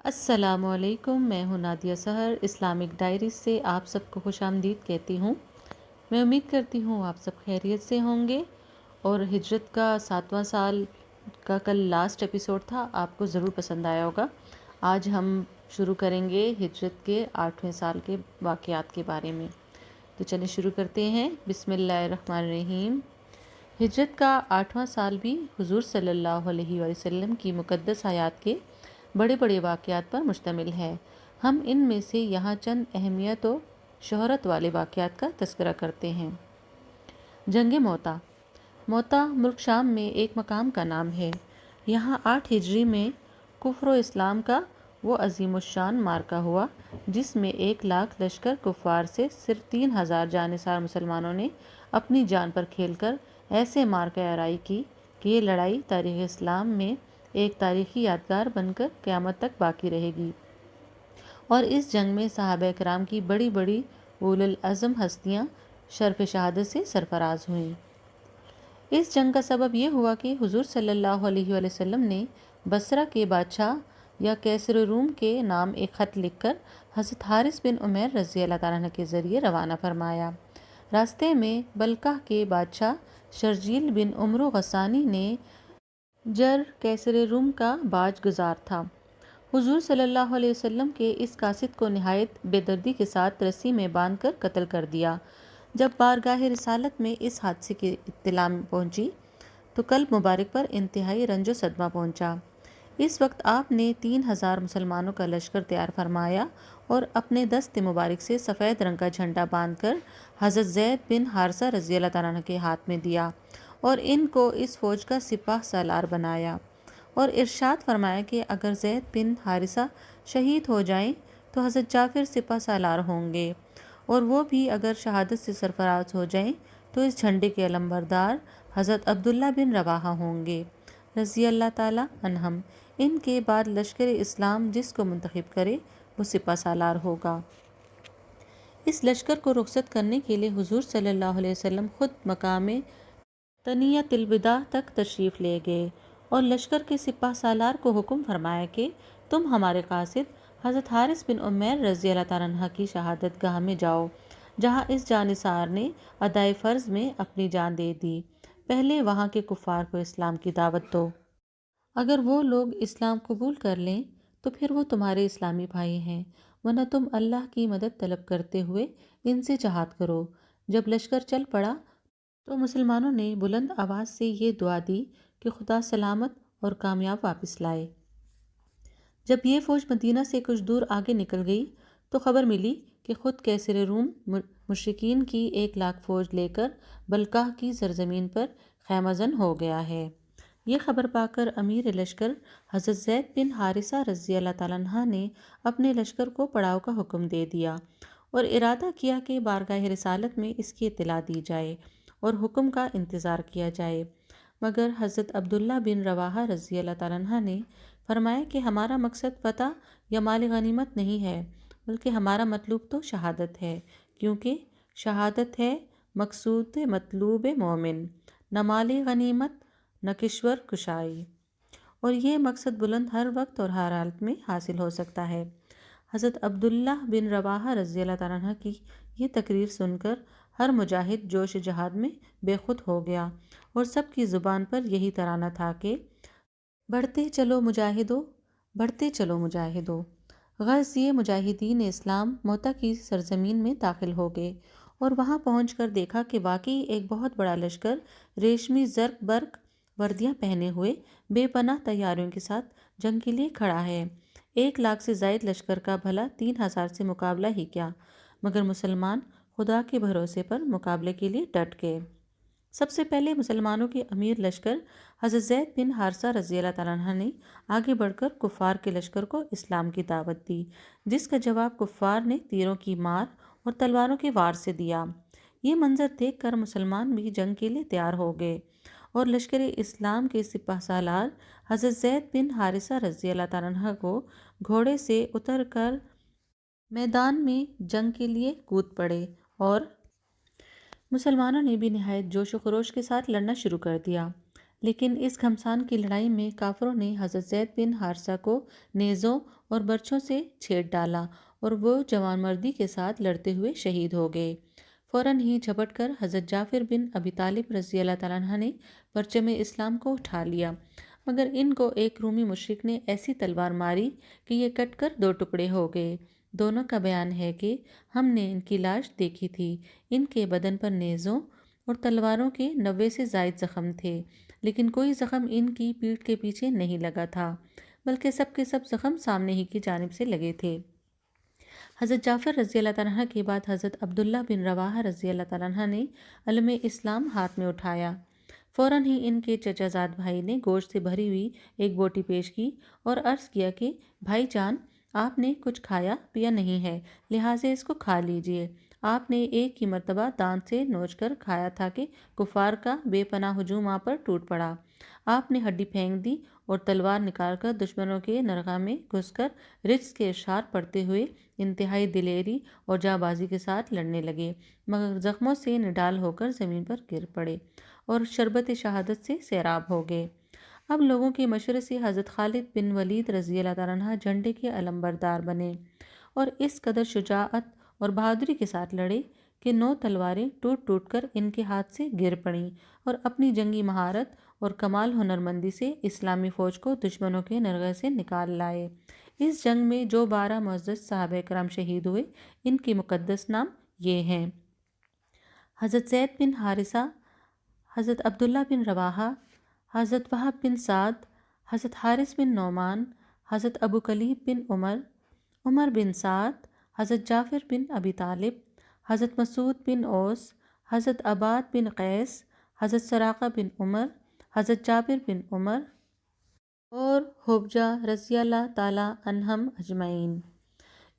السلام علیکم، میں ہوں نادیہ سحر اسلامک ڈائری سے آپ سب کو خوش آمدید کہتی ہوں۔ میں امید کرتی ہوں آپ سب خیریت سے ہوں گے، اور ہجرت کا 7واں سال کا کل لاسٹ ایپیسوڈ تھا، آپ کو ضرور پسند آیا ہوگا۔ آج ہم شروع کریں گے ہجرت کے 8ویں سال کے واقعات کے بارے میں۔ تو چلیں شروع کرتے ہیں۔ بسم اللہ الرحمن الرحیم۔ ہجرت کا 8واں سال بھی حضور صلی اللہ علیہ وسلم کی مقدس حیات کے بڑے بڑے واقعات پر مشتمل ہے۔ ہم ان میں سے یہاں چند اہمیت و شہرت والے واقعات کا تذکرہ کرتے ہیں۔ جنگ موتا۔ موتا ملک شام میں ایک مقام کا نام ہے۔ یہاں 8 ہجری میں کفر و اسلام کا وہ عظیم الشان معرکہ ہوا جس میں 1,00,000 لشکر کفار سے صرف 3,000 جانثار مسلمانوں نے اپنی جان پر کھیل کر ایسے مارکہ آرائی کی کہ یہ لڑائی تاریخ اسلام میں ایک تاریخی یادگار بن کر قیامت تک باقی رہے گی، اور اس جنگ میں صحابہ کرام کی بڑی بڑی اولو العزم ہستیاں شرف شہادت سے سرفراز ہوئیں۔ اس جنگ کا سبب یہ ہوا کہ حضور صلی اللہ علیہ وسلم نے بصرہ کے بادشاہ یا کیسر روم کے نام ایک خط لکھ کر حضرت حارث بن عمیر رضی اللہ تعالیٰ عنہ کے ذریعے روانہ فرمایا۔ راستے میں بلقاء کے بادشاہ شرجیل بن عمرو غسانی نے جر کیسر روم کا باج گزار تھا، حضور صلی اللہ علیہ وسلم کے اس قاصد کو نہایت بے دردی کے ساتھ رسی میں باندھ کر قتل کر دیا۔ جب بارگاہ رسالت میں اس حادثے کی اطلاع پہنچی تو قلب مبارک پر انتہائی رنج و صدمہ پہنچا۔ اس وقت آپ نے 3,000 مسلمانوں کا لشکر تیار فرمایا اور اپنے دست مبارک سے سفید رنگ کا جھنڈا باندھ کر حضرت زید بن حارثہ رضی اللہ تعالیٰ عنہ کے ہاتھ میں دیا اور ان کو اس فوج کا سپاہ سالار بنایا، اور ارشاد فرمایا کہ اگر زید بن حارثہ شہید ہو جائیں تو حضرت جعفر سپاہ سالار ہوں گے، اور وہ بھی اگر شہادت سے سرفراز ہو جائیں تو اس جھنڈے کے علمبردار حضرت عبداللہ بن رواحہ ہوں گے رضی اللہ تعالیٰ عنہم۔ ان کے بعد لشکر اسلام جس کو منتخب کرے وہ سپاہ سالار ہوگا۔ اس لشکر کو رخصت کرنے کے لیے حضور صلی اللہ علیہ وسلم خود مقام تنیۃ الوداع تک تشریف لے گئے اور لشکر کے سپاہ سالار کو حکم فرمایا کہ تم ہمارے قاصد حضرت حارث بن عمیر رضی اللہ تعالیٰ عنہ کی شہادت گاہ میں جاؤ، جہاں اس جانثار نے ادائے فرض میں اپنی جان دے دی۔ پہلے وہاں کے کفار کو اسلام کی دعوت دو، اگر وہ لوگ اسلام قبول کر لیں تو پھر وہ تمہارے اسلامی بھائی ہیں، ورنہ تم اللہ کی مدد طلب کرتے ہوئے ان سے جہاد کرو۔ جب لشکر چل پڑا تو مسلمانوں نے بلند آواز سے یہ دعا دی کہ خدا سلامت اور کامیاب واپس لائے۔ جب یہ فوج مدینہ سے کچھ دور آگے نکل گئی تو خبر ملی کہ خود کیسر روم مشرکین کی 1,00,000 فوج لے کر بلقاء کی سرزمین پر خیمہ زن ہو گیا ہے۔ یہ خبر پا کر امیر لشکر حضرت زید بن حارثہ رضی اللہ تعالیٰ عنہ نے اپنے لشکر کو پڑاؤ کا حکم دے دیا اور ارادہ کیا کہ بارگاہ رسالت میں اس کی اطلاع دی جائے اور حکم کا انتظار کیا جائے، مگر حضرت عبداللہ بن رواحہ رضی اللہ تعالیٰ عنہ نے فرمایا کہ ہمارا مقصد فتح یا مال غنیمت نہیں ہے، بلکہ ہمارا مطلوب تو شہادت ہے، کیونکہ شہادت ہے مقصود مطلوب مومن، نہ مال غنیمت نہ کشور کشائی، اور یہ مقصد بلند ہر وقت اور ہر حالت میں حاصل ہو سکتا ہے۔ حضرت عبداللہ بن رواحہ رضی اللہ تعالیٰ عنہ کی یہ تقریر سن کر ہر مجاہد جوش جہاد میں بے خود ہو گیا، اور سب کی زبان پر یہی ترانہ تھا کہ بڑھتے چلو مجاہدو، بڑھتے چلو مجاہدو۔ غرض یہ مجاہدین اسلام موتا کی سرزمین میں داخل ہو گئے اور وہاں پہنچ کر دیکھا کہ واقعی ایک بہت بڑا لشکر ریشمی زرق برق وردیاں پہنے ہوئے بے پناہ تیاریوں کے ساتھ جنگ کے لیے کھڑا ہے۔ 1,00,000 سے زائد لشکر کا بھلا 3,000 سے مقابلہ ہی کیا، مگر مسلمان خدا کے بھروسے پر مقابلے کے لیے ڈٹ گئے۔ سب سے پہلے مسلمانوں کے امیر لشکر حضرت زید بن حارثہ رضی اللہ تعالیٰ عنہ نے آگے بڑھ کر کفار کے لشکر کو اسلام کی دعوت دی، جس کا جواب کفار نے تیروں کی مار اور تلواروں کے وار سے دیا۔ یہ منظر دیکھ کر مسلمان بھی جنگ کے لیے تیار ہو گئے اور لشکر اسلام کے سپاہ سالار حضرت زید بن حارثہ رضی اللہ تعالیٰ عنہ کو گھوڑے سے اتر کر میدان میں جنگ کے لیے کود پڑے، اور مسلمانوں نے بھی نہایت جوش و خروش کے ساتھ لڑنا شروع کر دیا۔ لیکن اس گھمسان کی لڑائی میں کافروں نے حضرت زید بن حارثہ کو نیزوں اور برچھوں سے چھیڑ ڈالا اور وہ جوان مردی کے ساتھ لڑتے ہوئے شہید ہو گئے۔ فوراً ہی جھپٹ کر حضرت جعفر بن ابی طالب رضی اللہ تعالیٰ عنہ نے پرچم اسلام کو اٹھا لیا، مگر ان کو ایک رومی مشرک نے ایسی تلوار ماری کہ یہ کٹ کر دو ٹکڑے ہو گئے۔ دونوں کا بیان ہے کہ ہم نے ان کی لاش دیکھی تھی، ان کے بدن پر نیزوں اور تلواروں کے 90 سے زائد زخم تھے، لیکن کوئی زخم ان کی پیٹھ کے پیچھے نہیں لگا تھا، بلکہ سب کے سب زخم سامنے ہی کی جانب سے لگے تھے۔ حضرت جعفر رضی اللہ تعالیٰ عنہ کے بعد حضرت عبداللہ بن رواحہ رضی اللہ تعالیٰ عنہ نے علم اسلام ہاتھ میں اٹھایا۔ فوراً ہی ان کے چچا زاد بھائی نے گوشت سے بھری ہوئی ایک بوٹی پیش کی اور عرض کیا کہ بھائی جان، آپ نے کچھ کھایا پیا نہیں ہے، لہٰذا اس کو کھا لیجئے۔ آپ نے ایک ہی مرتبہ دانت سے نوچ کر کھایا تھا کہ کفار کا بے پناہ ہجوم آپ پر ٹوٹ پڑا۔ آپ نے ہڈی پھینک دی اور تلوار نکال کر دشمنوں کے نرغہ میں گھس کر رجز کے اشعار پڑھتے ہوئے انتہائی دلیری اور جانبازی کے ساتھ لڑنے لگے، مگر زخموں سے نڈال ہو کر زمین پر گر پڑے اور شربت شہادت سے سیراب ہو گئے۔ اب لوگوں کے مشورے سے حضرت خالد بن ولید رضی اللہ تعالیٰ عنہ جھنڈے کے علمبردار بنے اور اس قدر شجاعت اور بہادری کے ساتھ لڑے کہ 9 تلواریں ٹوٹ ٹوٹ کر ان کے ہاتھ سے گر پڑیں اور اپنی جنگی مہارت اور کمال ہنرمندی سے اسلامی فوج کو دشمنوں کے نرغے سے نکال لائے۔ اس جنگ میں جو 12 معزز صحابہ کرام شہید ہوئے، ان کے مقدس نام یہ ہیں: حضرت زید بن حارثہ، حضرت عبداللہ بن رواحہ، حضرت وہب بن سعد، حضرت حارث بن نعمان، حضرت ابو کلیب بن عمر، عمر بن سعد، حضرت جعفر بن ابی طالب، حضرت مسعود بن اوس، حضرت عباد بن قیس، حضرت سراقہ بن عمر، حضرت جابر بن عمر اور حبجہ رضی اللہ تعالیٰ عنہم اجمعین۔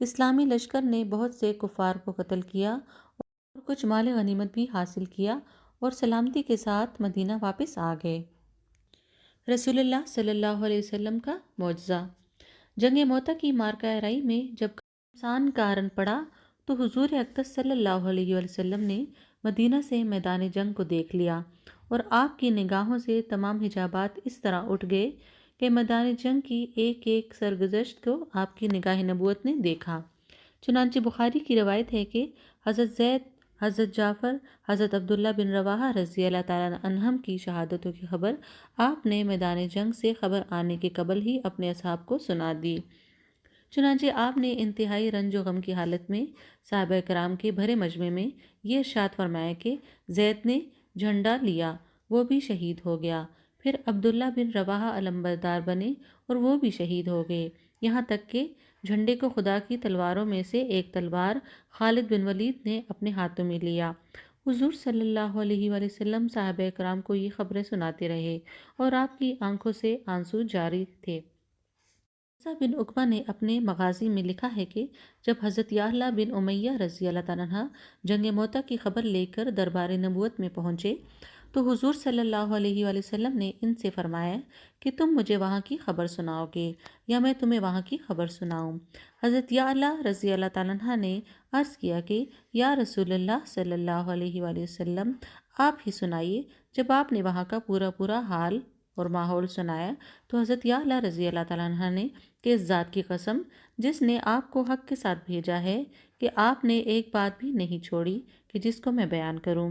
اسلامی لشکر نے بہت سے کفار کو قتل کیا اور کچھ مال غنیمت بھی حاصل کیا اور سلامتی کے ساتھ مدینہ واپس آ گئے۔ رسول اللہ صلی اللہ علیہ وسلم کا معجزہ۔ جنگ موتا کی مارکہ رائی میں جب گھمسان کا رن پڑا تو حضور اقدس صلی اللہ علیہ وسلم نے مدینہ سے میدان جنگ کو دیکھ لیا اور آپ کی نگاہوں سے تمام حجابات اس طرح اٹھ گئے کہ میدان جنگ کی ایک ایک سرگزشت کو آپ کی نگاہ نبوت نے دیکھا۔ چنانچہ بخاری کی روایت ہے کہ حضرت زید، حضرت جعفر، حضرت عبداللہ بن رواحہ رضی اللہ تعالیٰ عنہم کی شہادتوں کی خبر آپ نے میدان جنگ سے خبر آنے کے قبل ہی اپنے اصحاب کو سنا دی۔ چنانچہ آپ نے انتہائی رنج و غم کی حالت میں صحابہ کرام کے بھرے مجمع میں یہ ارشاد فرمایا کہ زید نے جھنڈا لیا، وہ بھی شہید ہو گیا۔ پھر عبداللہ بن رواحہ علمبردار بنے اور وہ بھی شہید ہو گئے، یہاں تک کہ جھنڈے کو خدا کی تلواروں میں سے ایک تلوار خالد بن ولید نے اپنے ہاتھوں میں لیا۔ حضور صلی اللہ علیہ وآلہ وسلم صحابہ کرام کو یہ خبریں سناتے رہے اور آپ کی آنکھوں سے آنسو جاری تھے۔ موسیٰ بن عقبہ نے اپنے مغازی میں لکھا ہے کہ جب حضرت یعلا بن امیہ رضی اللہ تعالیٰ عنہ جنگ موتا کی خبر لے کر دربار نبوت میں پہنچے تو حضور صلی اللہ علیہ وآلہ وسلم نے ان سے فرمایا کہ تم مجھے وہاں کی خبر سناؤ گے یا میں تمہیں وہاں کی خبر سناؤں؟ حضرت یعلا رضی اللہ تعالیٰ عنہ نے عرض کیا کہ یا رسول اللہ صلی اللہ علیہ وآلہ وسلم، آپ ہی سنائیے۔ جب آپ نے وہاں کا پورا حال اور ماحول سنایا تو حضرت یعلا رضی اللہ تعالیٰ عنہ نے کہ اس ذات کی قسم جس نے آپ کو حق کے ساتھ بھیجا ہے کہ آپ نے ایک بات بھی نہیں چھوڑی کہ جس کو میں بیان کروں۔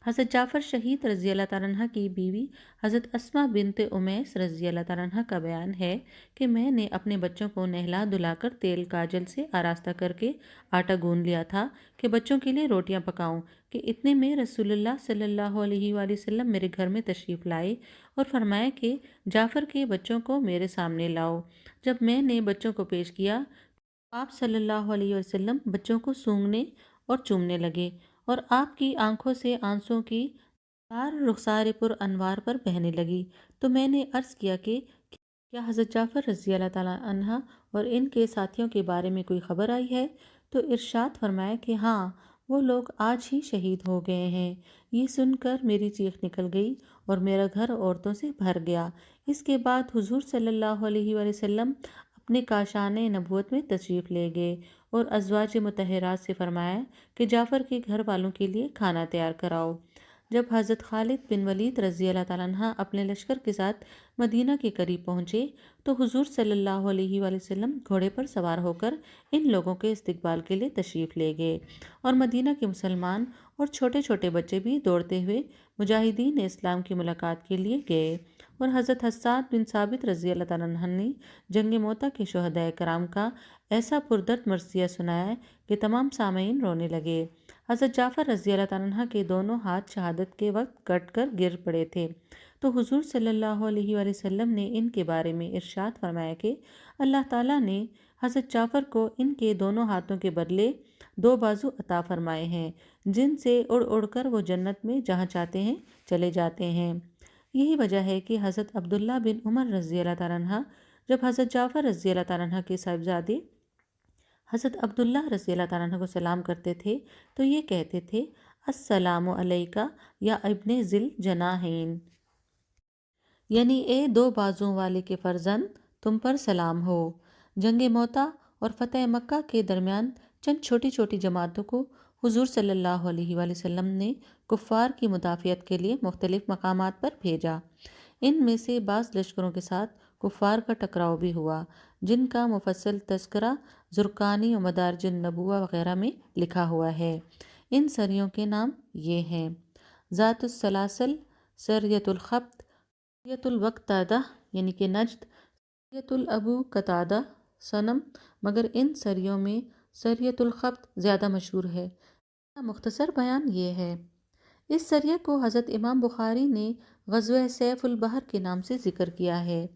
حضرت جعفر شہید رضی اللہ تعالیٰ عنہ کی بیوی حضرت اسماء بنت امیس رضی اللہ تعالیٰ عنہ کا بیان ہے کہ میں نے اپنے بچوں کو نہلا دھلا کر تیل کاجل سے آراستہ کر کے آٹا گوندھ لیا تھا کہ بچوں کے لیے روٹیاں پکاؤں کہ اتنے میں رسول اللہ صلی اللہ علیہ وآلہ وسلم میرے گھر میں تشریف لائے اور فرمایا کہ جعفر کے بچوں کو میرے سامنے لاؤ۔ جب میں نے بچوں کو پیش کیا آپ صلی اللہ علیہ وسلم بچوں کو سونگھنے اور چومنے لگے اور آپ کی آنکھوں سے آنسوؤں کی دھار رخسار پر انوار پر بہنے لگی۔ تو میں نے عرض کیا کہ کیا حضرت جعفر رضی اللہ تعالیٰ عنہ اور ان کے ساتھیوں کے بارے میں کوئی خبر آئی ہے؟ تو ارشاد فرمایا کہ ہاں، وہ لوگ آج ہی شہید ہو گئے ہیں۔ یہ سن کر میری چیخ نکل گئی اور میرا گھر عورتوں سے بھر گیا۔ اس کے بعد حضور صلی اللہ علیہ وآلہ وسلم اپنے کاشان نبوت میں تشریف لے گئے اور ازواج مطہرات سے فرمایا کہ جعفر کے گھر والوں کے لیے کھانا تیار کراؤ۔ جب حضرت خالد بن ولید رضی اللہ تعالیٰ عنہ اپنے لشکر کے ساتھ مدینہ کے قریب پہنچے تو حضور صلی اللہ علیہ وآلہ وسلم گھوڑے پر سوار ہو کر ان لوگوں کے استقبال کے لیے تشریف لے گئے، اور مدینہ کے مسلمان اور چھوٹے چھوٹے بچے بھی دوڑتے ہوئے مجاہدین اسلام کی ملاقات کے لیے گئے، اور حضرت حسان بن ثابت رضی اللہ تعالیٰ عنہ نے جنگ موتا کے شہداء کرام کا ایسا پردرد مرثیہ سنایا کہ تمام سامعین رونے لگے۔ حضرت جعفر رضی اللہ تعالیٰ عنہ کے دونوں ہاتھ شہادت کے وقت کٹ کر گر پڑے تھے، تو حضور صلی اللہ علیہ وآلہ وسلم نے ان کے بارے میں ارشاد فرمایا کہ اللہ تعالیٰ نے حضرت جعفر کو ان کے دونوں ہاتھوں کے بدلے 2 بازو عطا فرمائے ہیں، جن سے اڑ اڑ کر وہ جنت میں جہاں چاہتے ہیں چلے جاتے ہیں۔ یہی وجہ ہے کہ حضرت عبداللہ بن عمر رضی اللہ تعالیٰ عنہ جب حضرت جعفر رضی اللہ تعالیٰ عنہ کے صاحبزادے حضرت عبداللہ رضی اللہ تعالیٰ عنہ کو سلام کرتے تھے تو یہ کہتے تھے، السلام علیکہ یا ابن ذی الجناحین، یعنی اے 2 بازوں والے کے فرزند، تم پر سلام ہو۔ جنگ موتا اور فتح مکہ کے درمیان چند چھوٹی چھوٹی جماعتوں کو حضور صلی اللہ علیہ وآلہ وسلم نے کفار کی مدافعت کے لیے مختلف مقامات پر بھیجا۔ ان میں سے بعض لشکروں کے ساتھ کفار کا ٹکراؤ بھی ہوا، جن کا مفصل تذکرہ زرقانی و مدارج النبوہ وغیرہ میں لکھا ہوا ہے۔ ان سریوں کے نام یہ ہیں: ذات السلاسل، سریۃ الخبط، سریۃ الوقتادہ یعنی کہ نجد، سریۃ الابو قتادہ صنم، مگر ان سریوں میں سریۃ الخبط زیادہ مشہور ہے۔ مختصر بیان یہ ہے۔ اس سریہ کو حضرت امام بخاری نے غزوہ سیف البحر کے نام سے ذکر کیا ہے۔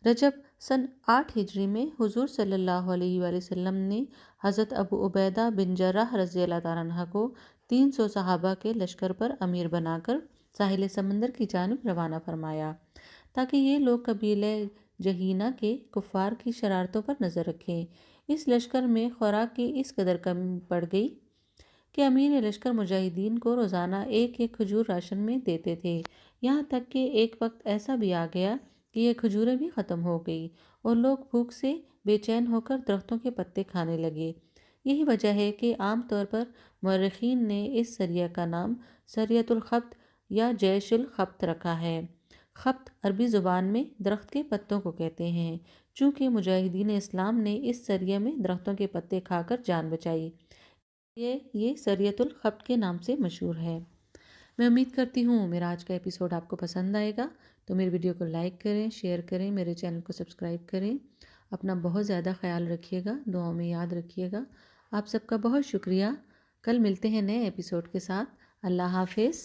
رجب سن 8 ہجری میں حضور صلی اللہ علیہ وآلہ وسلم نے حضرت ابو عبیدہ بن جراح رضی اللہ تعالیٰ عنہ کو 300 صحابہ کے لشکر پر امیر بنا کر ساحل سمندر کی جانب روانہ فرمایا، تاکہ یہ لوگ قبیلہ جہینہ کے کفار کی شرارتوں پر نظر رکھیں۔ اس لشکر میں خوراک کی اس قدر کمی پڑ گئی کہ امیر لشکر مجاہدین کو روزانہ 1 کھجور راشن میں دیتے تھے، یہاں تک کہ ایک وقت ایسا بھی آ گیا کہ یہ کھجوریں بھی ختم ہو گئی اور لوگ بھوک سے بے چین ہو کر درختوں کے پتے کھانے لگے۔ یہی وجہ ہے کہ عام طور پر مورخین نے اس سریہ کا نام سریۃ الخبط یا جیش الخبط رکھا ہے۔ خبط عربی زبان میں درخت کے پتوں کو کہتے ہیں، چونکہ مجاہدین اسلام نے اس سریہ میں درختوں کے پتے کھا کر جان بچائی، یہ سریۃ الخبط کے نام سے مشہور ہے۔ میں امید کرتی ہوں میرا آج کا ایپیسوڈ آپ کو پسند آئے گا، تو میری ویڈیو کو لائک کریں، شیئر کریں، میرے چینل کو سبسکرائب کریں۔ اپنا بہت زیادہ خیال رکھیے گا، دعاؤں میں یاد رکھیے گا۔ آپ سب کا بہت شکریہ۔ کل ملتے ہیں نئے ایپیسوڈ کے ساتھ۔ اللہ حافظ۔